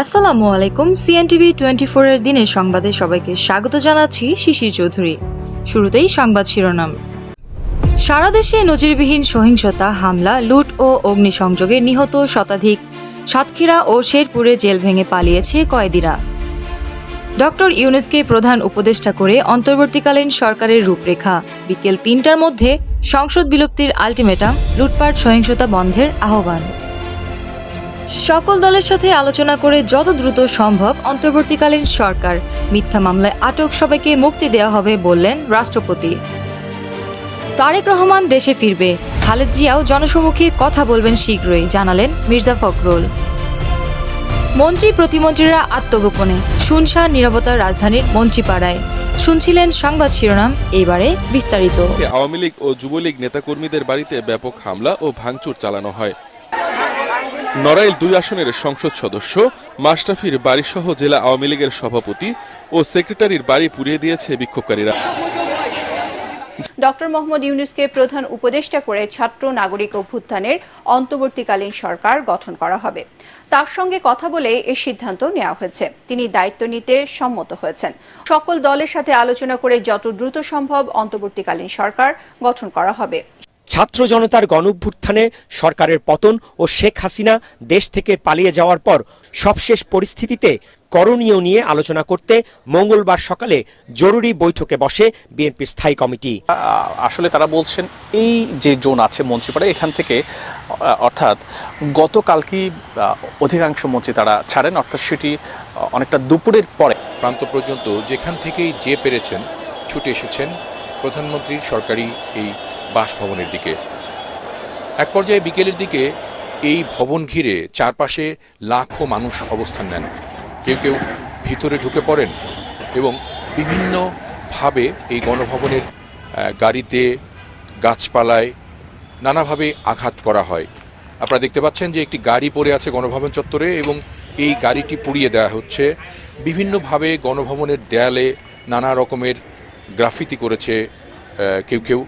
আসসালামু আলাইকুম। সিএনটিভি 24 এর দিনের সংবাদে সবাইকে স্বাগত জানাচ্ছি শিশির চৌধুরী। শুরুতেই সংবাদ শিরোনাম। সারা দেশে নজিরবিহীন সহিংসতা, হামলা, লুট ও অগ্নিসংযোগে নিহত শতাধিক। সাতক্ষীরা ও শেরপুরে জেল ভেঙে পালিয়েছে কয়েদিরা। ডক্টর ইউনূসকে প্রধান উপদেষ্টা করে অন্তর্বর্তীকালীন সরকারের রূপরেখা। বিকেল ৩টার মধ্যে সংসদ বিলুপ্তির আলটিমেটাম, লুটপাট সহিংসতা বন্ধের আহ্বান। সকল দলের সাথে আলোচনা করে যত দ্রুত সম্ভব অন্তর্বর্তীকালীন সরকার। মিথ্যা মামলায় আটক সবাইকে মুক্তি দেওয়া হবে বললেন রাষ্ট্রপতি। তারেক রহমান দেশে ফিরবে, খালেদ জিয়াও জনসমুখে কথা বলবেন শীঘ্রই, জানালেন মির্জা ফখরুল। মন্ত্রী প্রতিমন্ত্রীরা আত্মগোপনে, শুনশান নীরবতার রাজধানীর মন্ত্রীপাড়ায়। শুনছিলেন সংবাদ শিরোনাম, এবারে বিস্তারিত। আওয়ামী লীগ ও যুবলীগ নেতাকর্মীদের বাড়িতে ব্যাপক হামলা ও ভাঙচুর চালানো হয়। নড়াইল ২ আসনের সংসদ সদস্য মাশরাফির বাড়িসহ জেলা আওয়ামী লীগের সভাপতি ও সেক্রেটারির বাড়ি পুড়িয়ে দিয়েছে বিক্ষোভকারীরা। ডক্টর মোহাম্মদ ইউনূসকে প্রধান উপদেষ্টা করে ছাত্র নাগরিক অভ্যুত্থানের অন্তর্বর্তীকালীন সরকার গঠন করা হবে। তার সঙ্গে কথা বলে এই সিদ্ধান্ত নেওয়া হয়েছে। তিনি দায়িত্ব নিতে সম্মত হয়েছেন। সকল দলের সাথে আলোচনা করে যত দ্রুত সম্ভব অন্তর্বর্তীকালীন সরকার গঠন করা হবে। ছাত্র জনতার গণঅভ্যুত্থানে সরকারের পতন ও শেখ হাসিনা দেশ থেকে পালিয়ে যাওয়ার পর সবশেষ পরিস্থিতিতে করণীয় নিয়ে আলোচনা করতে মঙ্গলবার সকালে জরুরি বৈঠকে বসে বিএনপির স্থায়ী কমিটি। আসলে তারা বলছেন এই যে জোন আছে মন্ত্রীপাড়া, এখান থেকে অর্থাৎ গতকালকেই অধিকাংশ মন্ত্রী তারা ছাড়েন, অর্থাৎ সেটি অনেকটা দুপুরের পরে প্রান্ত পর্যন্ত যেখান থেকেই যে পেরেছেন ছুটে এসেছেন প্রধানমন্ত্রীর সরকারি এই বাসভবনের দিকে। এক পর্যায়ে বিকেলের দিকে এই ভবন ঘিরে চারপাশে লাখো মানুষ অবস্থান নেন। কেউ কেউ ভিতরে ঢুকে পড়েন এবং বিভিন্নভাবে এই গণভবনের গাড়িতে, গাছপালায় নানাভাবে আঘাত করা হয়। আপনারা দেখতে পাচ্ছেন যে একটি গাড়ি পড়ে আছে গণভবন চত্বরে এবং এই গাড়িটি পুড়িয়ে দেওয়া হচ্ছে। বিভিন্নভাবে গণভবনের দেয়ালে নানা রকমের গ্রাফিতি করেছে কেউ কেউ।